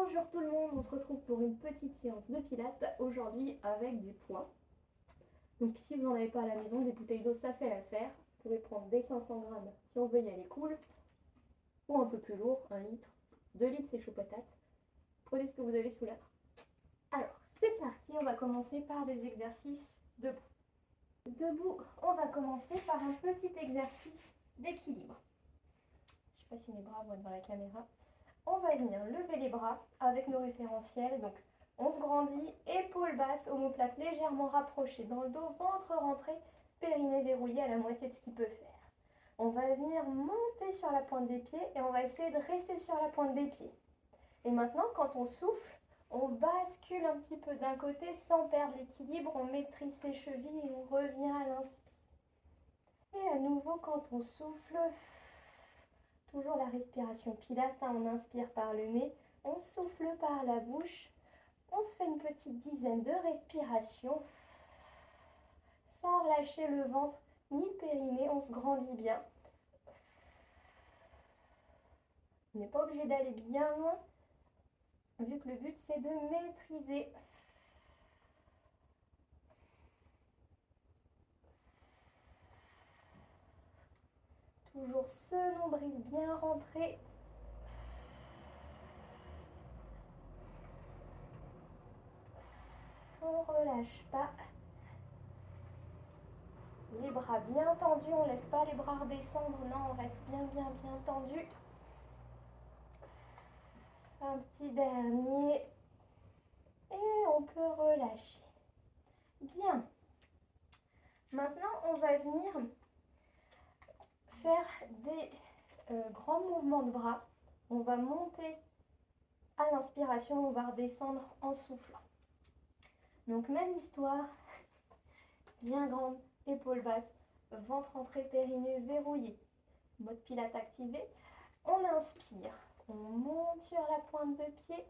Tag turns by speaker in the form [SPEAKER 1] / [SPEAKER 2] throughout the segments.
[SPEAKER 1] Bonjour tout le monde, on se retrouve pour une petite séance de pilates aujourd'hui avec des poids. Donc si vous n'en avez pas à la maison, des bouteilles d'eau ça fait l'affaire. Vous pouvez prendre des 500 grammes si on veut y aller cool, ou un peu plus lourd, 1 litre, 2 litres c'est chaud patate. Prenez ce que vous avez sous la main. Alors c'est parti, on va commencer par des exercices debout. Debout, on va commencer par un petit exercice d'équilibre. Je ne sais pas si mes bras vont être dans la caméra. On va venir lever les bras avec nos référentiels. Donc, on se grandit, épaules basses, omoplate légèrement rapprochée dans le dos, ventre rentré, périnée verrouillé à la moitié de ce qu'il peut faire. On va venir monter sur la pointe des pieds et on va essayer de rester sur la pointe des pieds. Et maintenant, quand on souffle, on bascule un petit peu d'un côté sans perdre l'équilibre. On maîtrise ses chevilles et on revient à l'inspire. Et à nouveau, quand on souffle, toujours la respiration pilate, on inspire par le nez, on souffle par la bouche, on se fait une petite dizaine de respirations, sans relâcher le ventre ni le périnée, on se grandit bien. On n'est pas obligé d'aller bien loin, vu que le but c'est de maîtriser. Toujours ce nombril bien rentré. On ne relâche pas. Les bras bien tendus, on ne laisse pas les bras redescendre, non, on reste bien tendu. Un petit dernier. Et on peut relâcher. Bien. Maintenant, on va venir faire des grands mouvements de bras. On va monter à l'inspiration, on va redescendre en soufflant. Donc, même histoire. Bien grande, épaules basses, ventre rentré, périnée verrouillé. Mode pilate activé. On inspire. On monte sur la pointe de pied.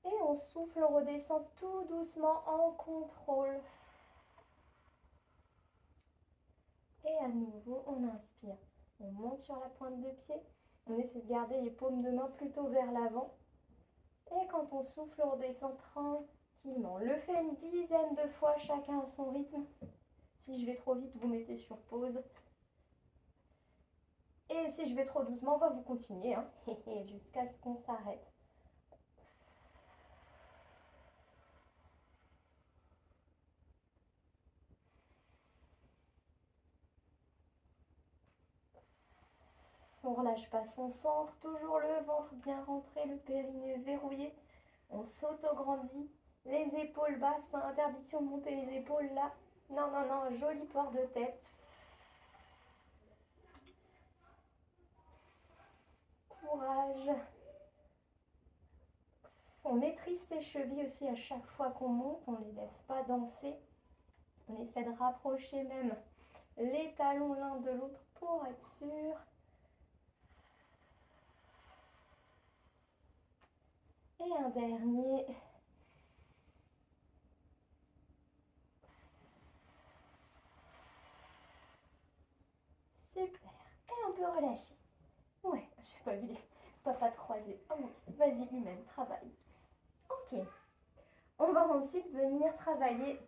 [SPEAKER 1] Et on souffle, on redescend tout doucement en contrôle. Et à nouveau, on inspire. On monte sur la pointe de pied. On essaie de garder les paumes de main plutôt vers l'avant. Et quand on souffle, on redescend tranquillement. On le fait une dizaine de fois, chacun à son rythme. Si je vais trop vite, vous mettez sur pause. Et si je vais trop doucement, on va vous continuer jusqu'à ce qu'on s'arrête. On ne relâche pas son centre, toujours le ventre bien rentré, le périnée verrouillé. On s'auto-grandit, les épaules basses, interdiction de monter les épaules là. Non, joli port de tête. Courage. On maîtrise ses chevilles aussi à chaque fois qu'on monte, on ne les laisse pas danser. On essaie de rapprocher même les talons l'un de l'autre pour être sûr. Et un dernier. Super. Et on peut relâcher. Ouais, j'ai pas vu les papas croisés. Oh oui, vas-y humaine, travaille. Ok. On va ensuite venir travailler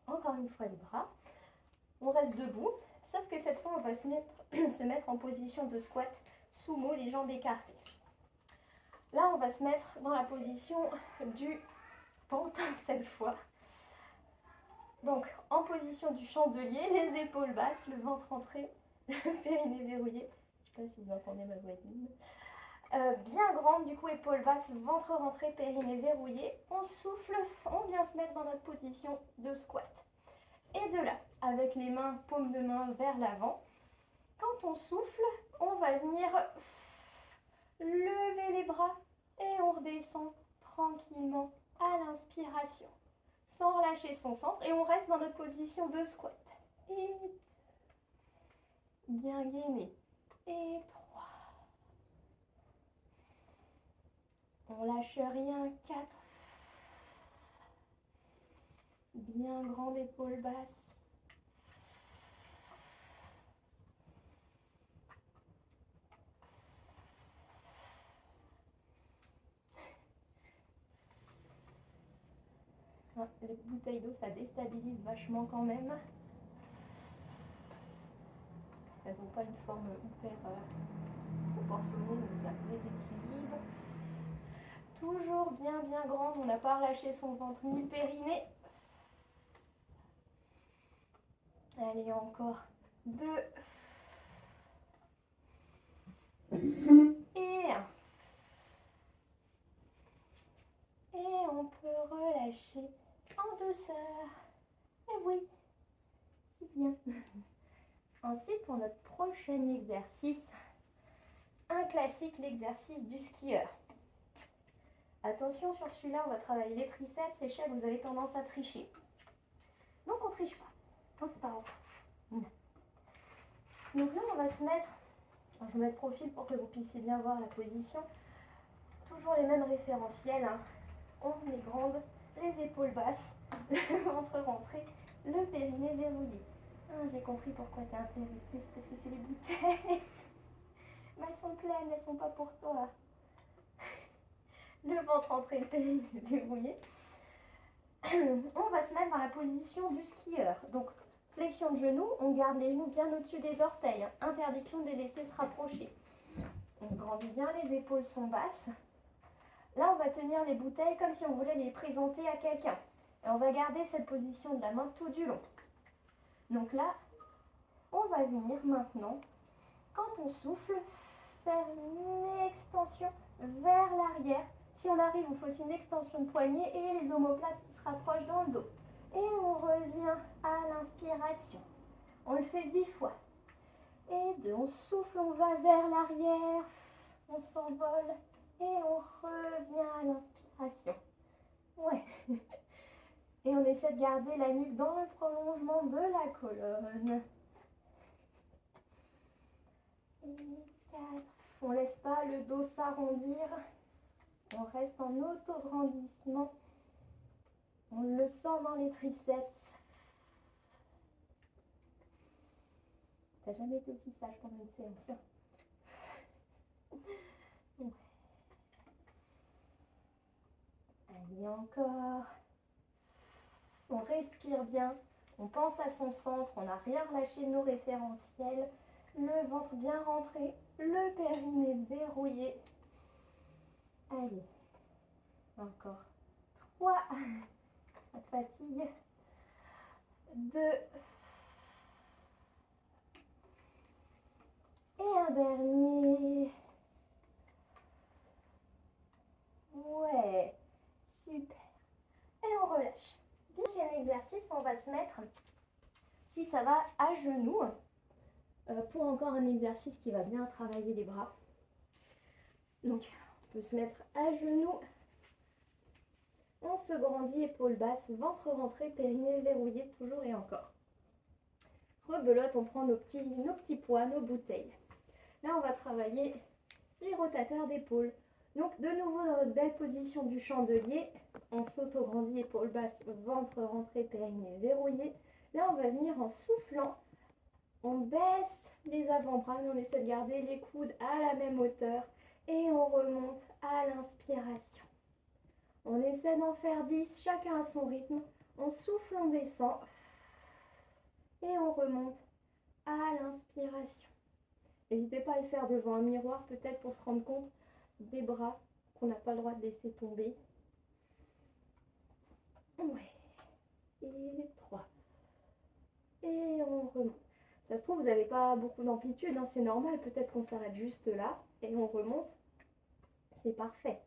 [SPEAKER 1] encore une fois les bras. On reste debout, sauf que cette fois on va se mettre en position de squat sumo, les jambes écartées. Là on va se mettre dans la position du pantin cette fois. Donc en position du chandelier, les épaules basses, le ventre rentré, le périnée verrouillé. Je ne sais pas si vous entendez ma voisine. Bien grande, du coup épaules basses, ventre rentré, périnée verrouillé. On souffle, on vient se mettre dans notre position de squat. Et de là, avec les mains, paumes de main vers l'avant, quand on souffle, on va venir lever les bras et on redescend tranquillement à l'inspiration, sans relâcher son centre, et on reste dans notre position de squat. Et bien gainé. Et 3. On lâche rien. 4. Bien grande épaule basse. Hein, les bouteilles d'eau, ça déstabilise vachement quand même. Elles n'ont pas une forme hyper proportionnée, donc ça déséquilibre. Toujours bien grande, on n'a pas relâché son ventre ni le périnée. Allez, encore 2. Et 1. Et on peut relâcher en douceur. Et oui, c'est bien. Ensuite, pour notre prochain exercice, un classique, l'exercice du skieur. Attention sur celui-là, on va travailler les triceps. Échelle, vous avez tendance à tricher. Donc on triche pas. Non, c'est pas grave. Donc là, on va se mettre, je vais mettre profil pour que vous puissiez bien voir la position. Toujours les mêmes référentiels. Hein. On est grande, les épaules basses, le ventre rentré, le périnée verrouillé. Ah, j'ai compris pourquoi tu es intéressée, c'est parce que c'est les bouteilles. Mais elles sont pleines, elles sont pas pour toi. Le ventre rentré, le périnée verrouillé. On va se mettre dans la position du skieur. Donc, flexion de genoux, on garde les genoux bien au-dessus des orteils. Hein. Interdiction de les laisser se rapprocher. On grandit bien, les épaules sont basses. Là, on va tenir les bouteilles comme si on voulait les présenter à quelqu'un. Et on va garder cette position de la main tout du long. Donc là, on va venir maintenant, quand on souffle, faire une extension vers l'arrière. Si on arrive, on fait aussi une extension de poignet et les omoplates qui se rapprochent dans le dos. Et on revient à l'inspiration. On le fait 10 fois. Et 2, on souffle, on va vers l'arrière, on s'envole et on revient à l'inspiration. Ouais. Et on essaie de garder la nuque dans le prolongement de la colonne. Et 4. On ne laisse pas le dos s'arrondir. On reste en auto-grandissement. On le sent dans les triceps. T'as jamais été aussi sage pendant une séance. Ouais. Allez, encore. On respire bien. On pense à son centre. On n'a rien relâché de nos référentiels. Le ventre bien rentré. Le périnée verrouillé. Allez. Encore 3. La fatigue. 2. Et un dernier. Ouais. Super. Et on relâche. Deuxième exercice, on va se mettre, si ça va, à genoux. Pour encore un exercice qui va bien travailler les bras. Donc, on peut se mettre à genoux. On se grandit, épaules basses, ventre rentré, périnée verrouillé, toujours et encore. Rebelote, on prend nos petits poids, nos bouteilles. Là, on va travailler les rotateurs d'épaule. Donc, de nouveau dans notre belle position du chandelier, on s'auto-grandit, épaules basses, ventre rentré, périnée verrouillé. Là, on va venir en soufflant. On baisse les avant-bras, mais on essaie de garder les coudes à la même hauteur. Et on remonte à l'inspiration. On essaie d'en faire 10, chacun à son rythme. On souffle, on descend. Et on remonte à l'inspiration. N'hésitez pas à le faire devant un miroir, peut-être pour se rendre compte des bras qu'on n'a pas le droit de laisser tomber. Ouais. Et 3. Et on remonte. Ça se trouve, vous n'avez pas beaucoup d'amplitude, hein, c'est normal. Peut-être qu'on s'arrête juste là et on remonte. C'est parfait.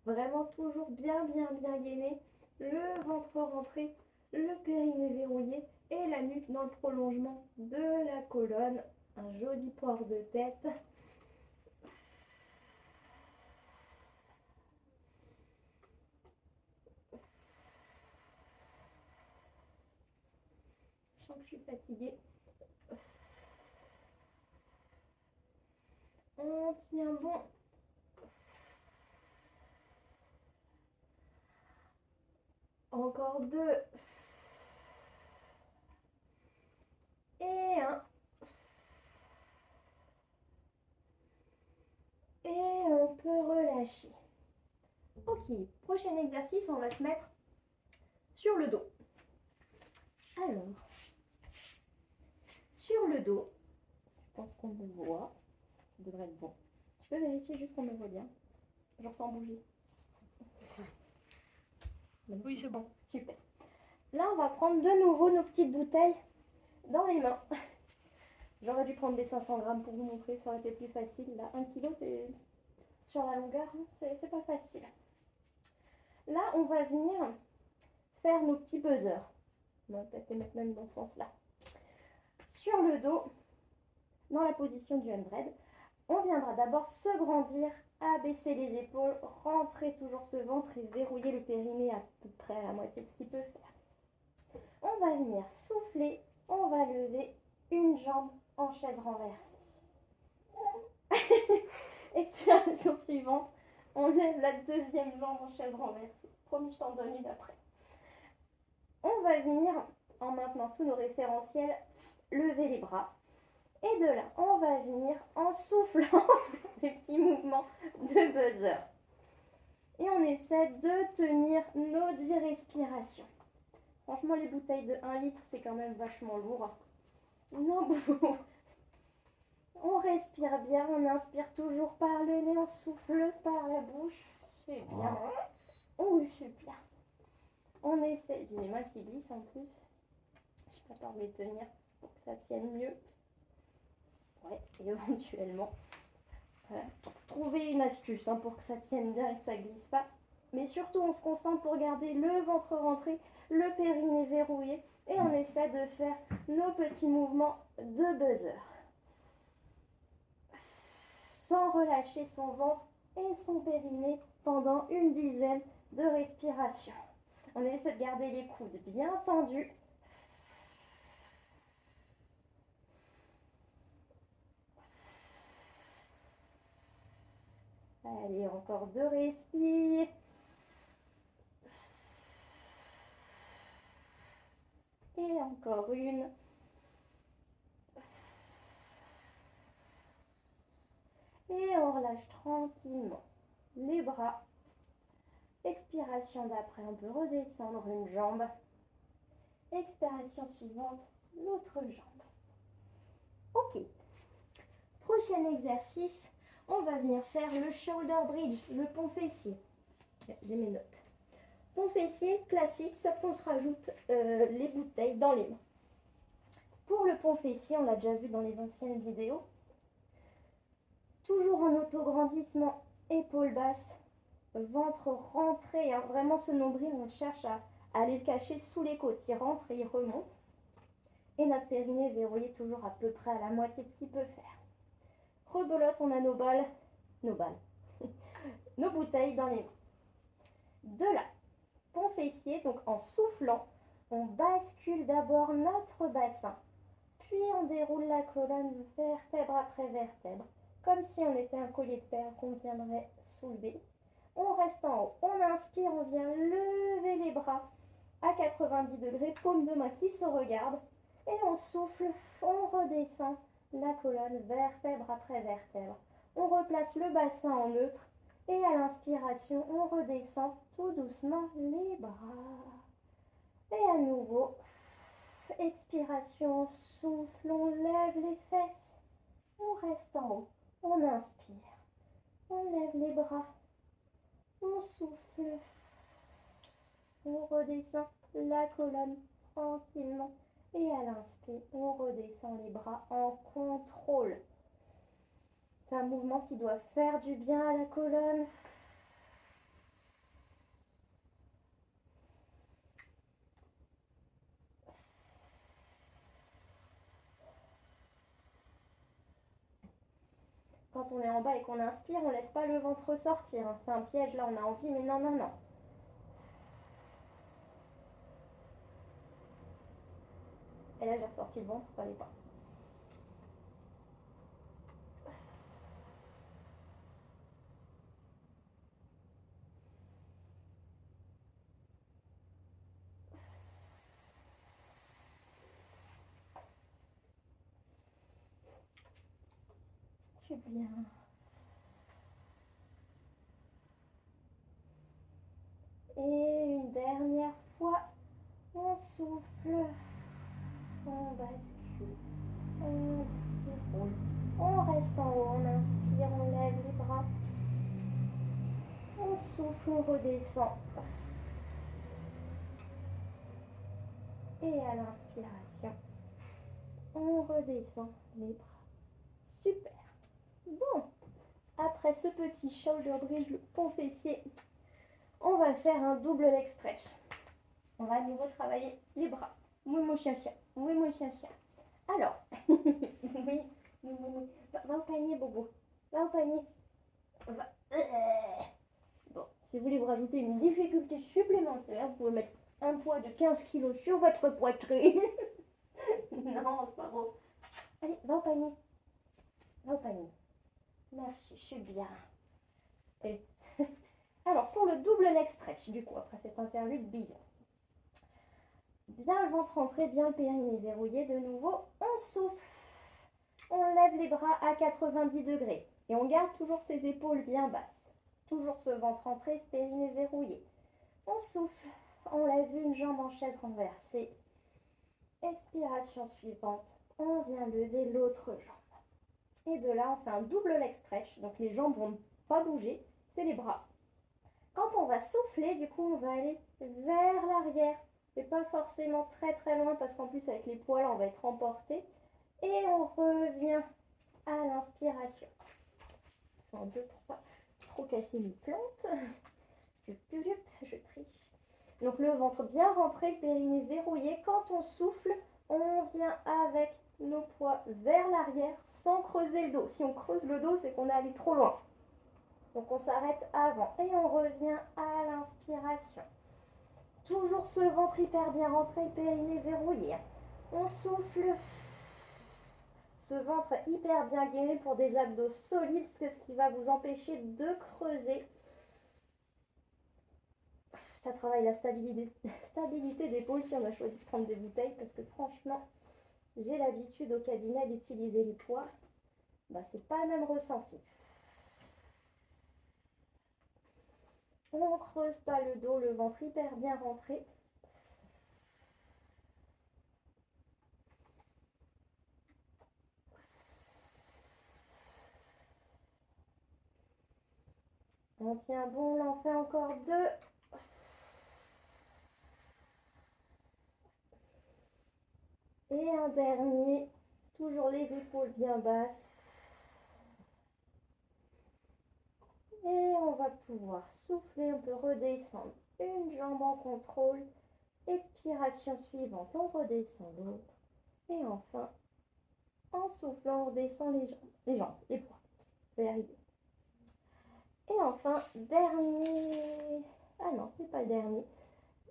[SPEAKER 1] Vraiment toujours bien gainé. Le ventre rentré, le périnée verrouillé et la nuque dans le prolongement de la colonne. Un joli port de tête. Je sens que je suis fatiguée. On tient bon. Encore 2. Et 1. Et on peut relâcher. Ok, prochain exercice, on va se mettre sur le dos. Alors, sur le dos, je pense qu'on me voit, ça devrait être bon. Je peux vérifier juste qu'on me voit bien, genre sans bouger.
[SPEAKER 2] Oui, c'est bon.
[SPEAKER 1] Super. Là, on va prendre de nouveau nos petites bouteilles dans les mains. J'aurais dû prendre des 500 grammes pour vous montrer, ça aurait été plus facile. Là, 1 kg, c'est sur la longueur, c'est pas facile. Là, on va venir faire nos petits buzzers. On va peut-être les mettre même dans ce sens-là. Sur le dos, dans la position du handbread, on viendra d'abord se grandir, abaisser les épaules, rentrer toujours ce ventre et verrouiller le périnée à peu près à la moitié de ce qu'il peut faire. On va venir souffler, on va lever une jambe en chaise renversée. Expiration suivante, on lève la deuxième jambe en chaise renversée. Promis, je t'en donne une après. On va venir, en maintenant tous nos référentiels, lever les bras. Et de là, on va venir en soufflant les petits mouvements de buzzer. Et on essaie de tenir nos 10 respirations. Franchement, les bouteilles de 1 litre, c'est quand même vachement lourd. Non, bon. On respire bien, on inspire toujours par le nez, on souffle par la bouche. C'est bien. Oh, super. On essaie. J'ai les mains qui glissent en plus. Je sais pas par les tenir pour que ça tienne mieux. Ouais, éventuellement. Voilà. Trouver une astuce pour que ça tienne bien et que ça glisse pas. Mais surtout, on se concentre pour garder le ventre rentré, le périnée verrouillé. Et on essaie de faire nos petits mouvements de buzzer. Sans relâcher son ventre et son périnée pendant une dizaine de respirations. On essaie de garder les coudes bien tendus. Allez, encore 2 respires. Et encore une. Et on relâche tranquillement les bras. Expiration d'après, on peut redescendre une jambe. Expiration suivante, l'autre jambe. Ok. Prochain exercice, on va venir faire le shoulder bridge, le pont fessier. J'ai mes notes. Pont fessier classique, sauf qu'on se rajoute les bouteilles dans les mains. Pour le pont fessier, on l'a déjà vu dans les anciennes vidéos. Toujours en autograndissement, épaules basses, ventre rentré, vraiment ce nombril, on cherche à aller le cacher sous les côtes. Il rentre et il remonte. Et notre périnée verrouillé toujours à peu près à la moitié de ce qu'il peut faire. Rebelote, on a nos bouteilles dans les mains. De là, pont fessier, donc en soufflant, on bascule d'abord notre bassin, puis on déroule la colonne vertèbre après vertèbre, comme si on était un collier de perles qu'on viendrait soulever. On reste en haut, on inspire, on vient lever les bras à 90 degrés, paume de main qui se regarde, et on souffle, on redescend la colonne vertèbre après vertèbre. On replace le bassin en neutre, et à l'inspiration, on redescend tout doucement les bras. Et à nouveau, expiration, souffle, on lève les fesses, on reste en haut, on inspire, on lève les bras, on souffle, on redescend la colonne tranquillement et à l'inspire, on redescend les bras en contrôle. C'est un mouvement qui doit faire du bien à la colonne. Quand on est en bas et qu'on inspire, on ne laisse pas le ventre sortir. C'est un piège, là on a envie, mais non, non, non. Et là j'ai ressorti le ventre, fallait pas. C'est bien. souffle. On bascule. On déroule. On reste en haut. On inspire, on lève les bras. On souffle, on redescend. Et à l'inspiration, on redescend les bras. Super. Bon, après ce petit shoulder bridge au fessier, on va faire un double leg stretch. On va à nouveau travailler les bras. Oui, mon chien-chien. Oui, mon chien-chien. Alors, oui, va au panier, Bobo. Va au panier. Va. Bon, si vous voulez vous rajouter une difficulté supplémentaire, vous pouvez mettre un poids de 15 kg sur votre poitrine. Non, c'est pas bon. Allez, va au panier. Va au panier. Merci, je suis bien. Et alors, pour le double leg stretch, du coup, après cette interlude bison. Bien le ventre rentré, bien le périnée verrouillé. De nouveau, on souffle. On lève les bras à 90 degrés. Et on garde toujours ses épaules bien basses. Toujours ce ventre rentré, ce périnée verrouillé. On souffle. On lève une jambe en chaise renversée. Expiration suivante. On vient lever l'autre jambe. Et de là, on fait un double leg stretch. Donc les jambes vont pas bouger. C'est les bras. Quand on va souffler, du coup, on va aller vers l'arrière. Et pas forcément très très loin parce qu'en plus, avec les poils, on va être emporté. Et on revient à l'inspiration. 1, 2, 3. Trop cassé mes plantes. Je triche. Donc le ventre bien rentré, le périnée verrouillé. Quand on souffle, on vient avec nos poids vers l'arrière sans creuser le dos. Si on creuse le dos, c'est qu'on est allé trop loin. Donc on s'arrête avant et on revient à l'inspiration. Toujours ce ventre hyper bien rentré, le périnée verrouillé. On souffle. Ce ventre hyper bien gainé pour des abdos solides, c'est ce qui va vous empêcher de creuser. Ça travaille la stabilité d'épaule si on a choisi de prendre des bouteilles parce que franchement, j'ai l'habitude au cabinet d'utiliser les poids. Bah, c'est pas le même ressenti. On ne creuse pas le dos, le ventre hyper bien rentré. On tient bon, on en fait encore 2. Et un dernier, toujours les épaules bien basses. Et on va pouvoir souffler, on peut redescendre une jambe en contrôle. Expiration suivante, on redescend l'autre. Et enfin, en soufflant, on redescend les jambes, les poids. Je vais y arriver. Et enfin, dernier... Ah non, c'est pas le dernier.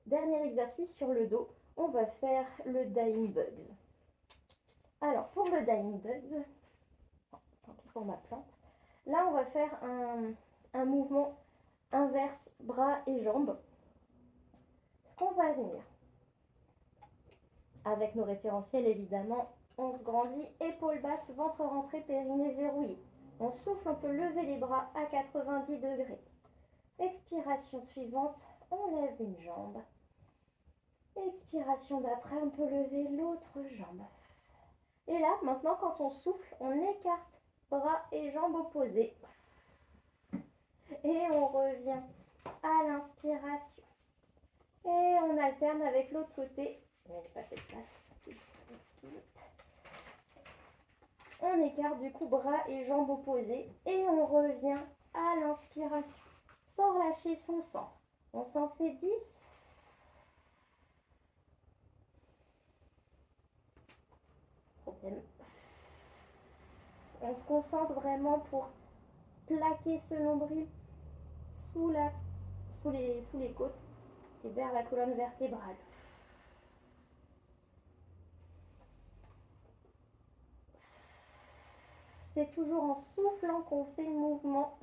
[SPEAKER 1] Dernier exercice sur le dos, on va faire le Dying Bugs. Alors, pour le Dying Bugs, tant pis pour ma plante, là on va faire un mouvement inverse bras et jambes. Ce qu'on va venir, avec nos référentiels évidemment, on se grandit, épaules basses, ventre rentré, périnée verrouillé. On souffle, on peut lever les bras à 90 degrés. Expiration suivante, on lève une jambe. Expiration d'après, on peut lever l'autre jambe. Et là, maintenant, quand on souffle, on écarte bras et jambes opposés. Et on revient à l'inspiration. Et on alterne avec l'autre côté. On pas cette place. On écarte du coup bras et jambes opposés. Et on revient à l'inspiration. Sans relâcher son centre. On s'en fait 10. Problème. On se concentre vraiment pour plaquer ce nombril sous les côtes et vers la colonne vertébrale. C'est toujours en soufflant qu'on fait le mouvement.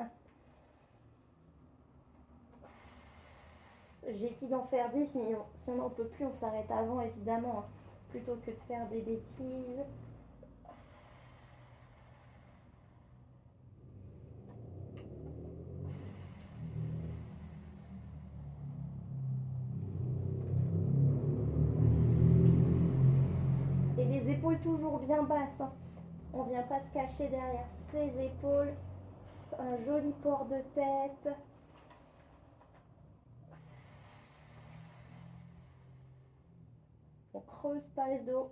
[SPEAKER 1] J'ai dit d'en faire 10, mais si on n'en peut plus, on s'arrête avant, évidemment, plutôt que de faire des bêtises. épaules toujours bien basses, hein. On ne vient pas se cacher derrière ses épaules. Un joli port de tête. On creuse pas le dos.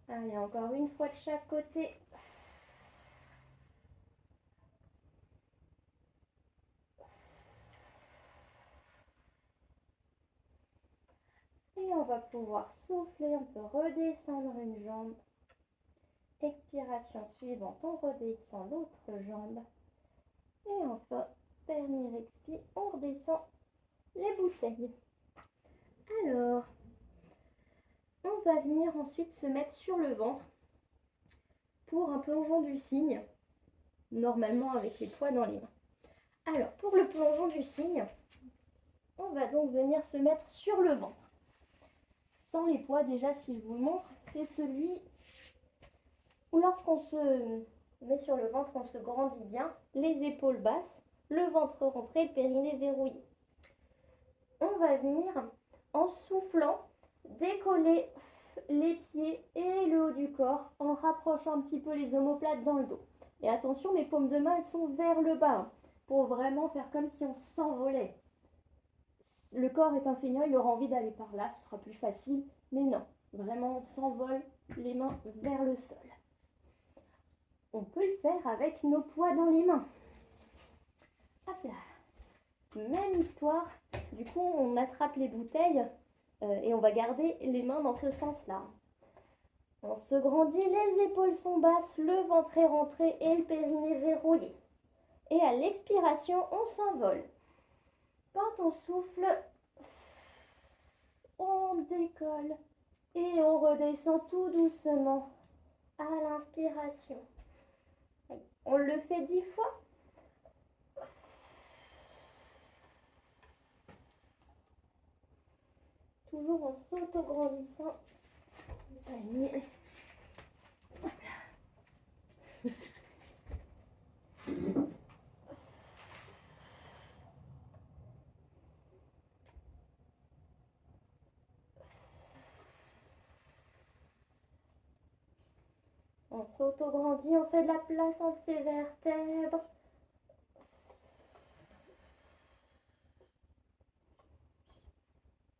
[SPEAKER 1] Allez, encore une fois de chaque côté. Et on va pouvoir souffler, on peut redescendre une jambe. Expiration suivante, on redescend l'autre jambe. Et enfin, dernier expi, on redescend les bouteilles. Alors, on va venir ensuite se mettre sur le ventre pour un plongeon du cygne, normalement avec les poids dans les mains. Alors, pour le plongeon du cygne, on va donc venir se mettre sur le ventre. Sans les poids, déjà, si je vous le montre, c'est celui où lorsqu'on se met sur le ventre, on se grandit bien, les épaules basses, le ventre rentré, le périnée verrouillé. On va venir, en soufflant, décoller les pieds et le haut du corps en rapprochant un petit peu les omoplates dans le dos. Et attention, mes paumes de main, elles sont vers le bas, pour vraiment faire comme si on s'envolait. Le corps est un feignant, il aura envie d'aller par là, ce sera plus facile, mais non, vraiment on s'envole, les mains vers le sol. On peut le faire avec nos poids dans les mains. Hop là. Même histoire, du coup on attrape les bouteilles et on va garder les mains dans ce sens-là. On se grandit, les épaules sont basses, le ventre est rentré et le périnée verrouillé. Et à l'expiration, on s'envole. Quand on souffle, on décolle et on redescend tout doucement à l'inspiration. On le fait 10 fois. Toujours en s'auto-grandissant. Panier. On s'auto-grandit, on fait de la place entre ses vertèbres.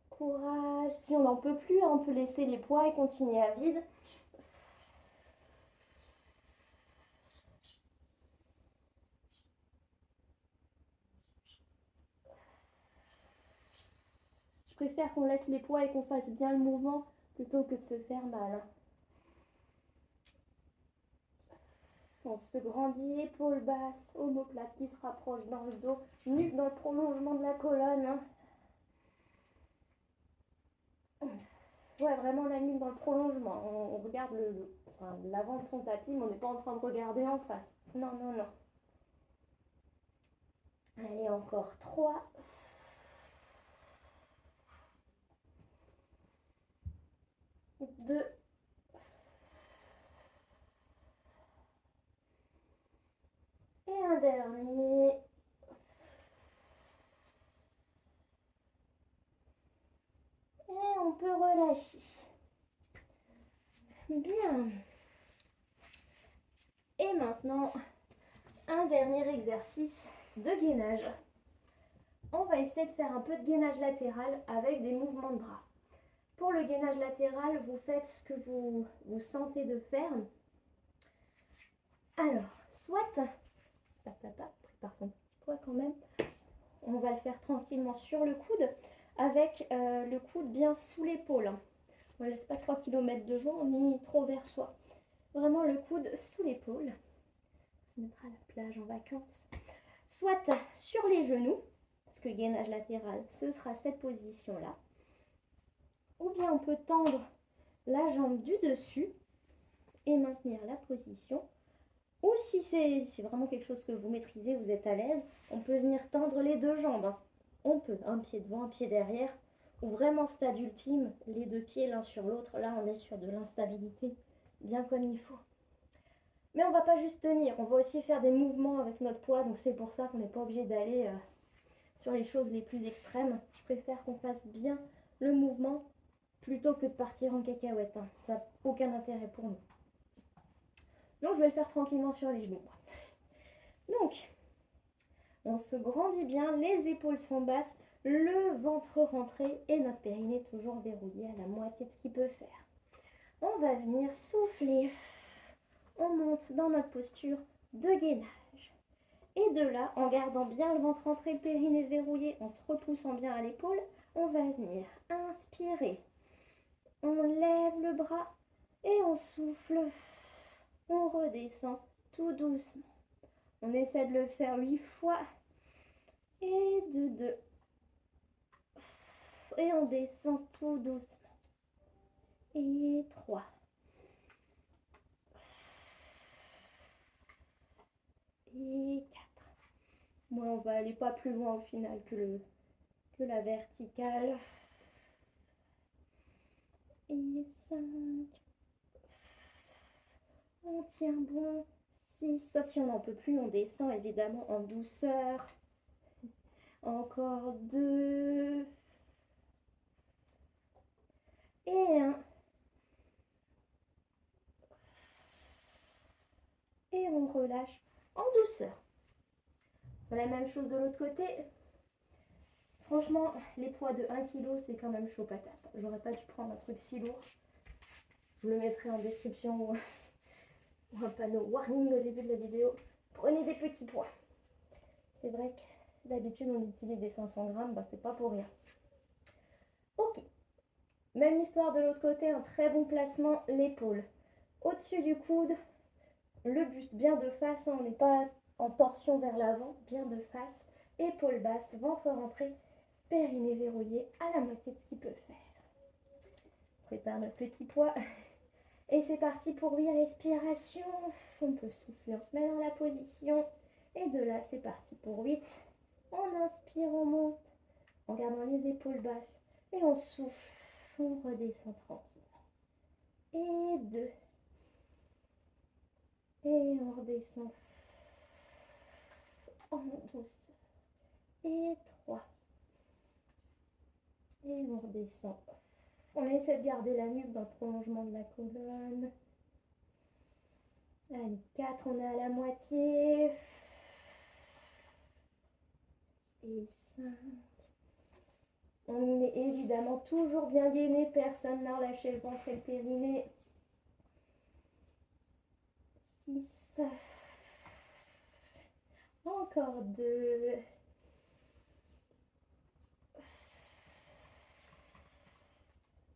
[SPEAKER 1] Courage. Si on n'en peut plus, on peut laisser les poids et continuer à vide. Je préfère qu'on laisse les poids et qu'on fasse bien le mouvement plutôt que de se faire mal. On se grandit, épaules basses, omoplate qui se rapproche dans le dos, nuque dans le prolongement de la colonne. Ouais, vraiment la nuque dans le prolongement. On regarde l'avant de son tapis, mais on n'est pas en train de regarder en face. Non, non, non. Allez, encore 3. Deux. Et un dernier. Et on peut relâcher. Bien. Et maintenant, un dernier exercice de gainage. On va essayer de faire un peu de gainage latéral avec des mouvements de bras. Pour le gainage latéral, vous faites ce que vous sentez de faire. Alors, soit, prépare son petit poids quand même. On va le faire tranquillement sur le coude, avec le coude bien sous l'épaule. On ne laisse pas 3 km devant, ni trop vers soi. Vraiment le coude sous l'épaule. On se mettra à la plage en vacances. Soit sur les genoux, parce que gainage latéral, ce sera cette position-là. Ou bien on peut tendre la jambe du dessus et maintenir la position. Ou si c'est vraiment quelque chose que vous maîtrisez, vous êtes à l'aise, on peut venir tendre les deux jambes. On peut, un pied devant, un pied derrière. Ou vraiment stade ultime, les deux pieds l'un sur l'autre. Là, on est sur de l'instabilité, bien comme il faut. Mais on ne va pas juste tenir, on va aussi faire des mouvements avec notre poids. Donc c'est pour ça qu'on n'est pas obligé d'aller sur les choses les plus extrêmes. Je préfère qu'on fasse bien le mouvement plutôt que de partir en cacahuète. Hein. Ça n'a aucun intérêt pour nous. Donc je vais le faire tranquillement sur les genoux. Donc, on se grandit bien, les épaules sont basses, le ventre rentré et notre périnée toujours verrouillé à la moitié de ce qu'il peut faire. On va venir souffler. On monte dans notre posture de gainage. Et de là, en gardant bien le ventre rentré, le périnée verrouillé, en se repoussant bien à l'épaule, on va venir inspirer. On lève le bras et on souffle. On redescend tout doucement. On essaie de le faire 8 fois. Et de 2. Et on descend tout doucement. Et 3. Et 4. Bon, on va aller pas plus loin au final que la verticale. Et 5. On tient bon. 6. Sauf si on n'en peut plus, on descend évidemment en douceur. Encore 2. Et 1. Et on relâche en douceur. La même chose de l'autre côté. Franchement, les poids de 1 kg, c'est quand même chaud patate. J'aurais pas dû prendre un truc si lourd. Je le mettrai en description ou un panneau warning au début de la vidéo. Prenez des petits poids. C'est vrai que d'habitude, on utilise des 500 grammes, bah, c'est pas pour rien. Ok. Même histoire de l'autre côté, un très bon placement, l'épaule au-dessus du coude, le buste bien de face, hein, on n'est pas en torsion vers l'avant, bien de face, épaule basse, ventre rentré, périnée verrouillé à la moitié de ce qu'il peut faire. On prépare notre petit poids et c'est parti pour 8 respirations. On peut souffler, on se met dans la position et de là c'est parti pour 8. On inspire, on monte en gardant les épaules basses et on souffle, on redescend tranquille. Et 2. Et on redescend en douceur. Et 3. Et on redescend. On essaie de garder la nuque dans le prolongement de la colonne. Allez, 4, on est à la moitié. Et 5. On est évidemment toujours bien gainé, personne n'a relâché le ventre et le périnée. 6. Encore 2.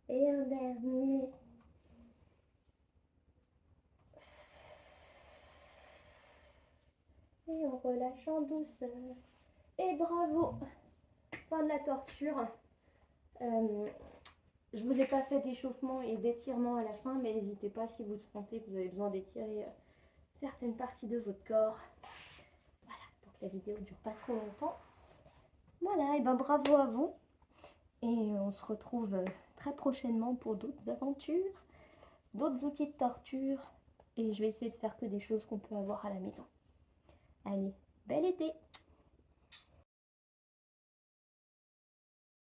[SPEAKER 1] Et un dernier. Et on relâche en douceur. Et bravo. Fin de la torture. Je vous ai pas fait d'échauffement et d'étirement à la fin, mais n'hésitez pas si vous sentez que vous avez besoin d'étirer certaines parties de votre corps. Voilà, pour que la vidéo ne dure pas trop longtemps. Voilà, et ben bravo à vous. Et on se retrouve très prochainement pour d'autres aventures, d'autres outils de torture. Et je vais essayer de faire que des choses qu'on peut avoir à la maison. Allez, bel été!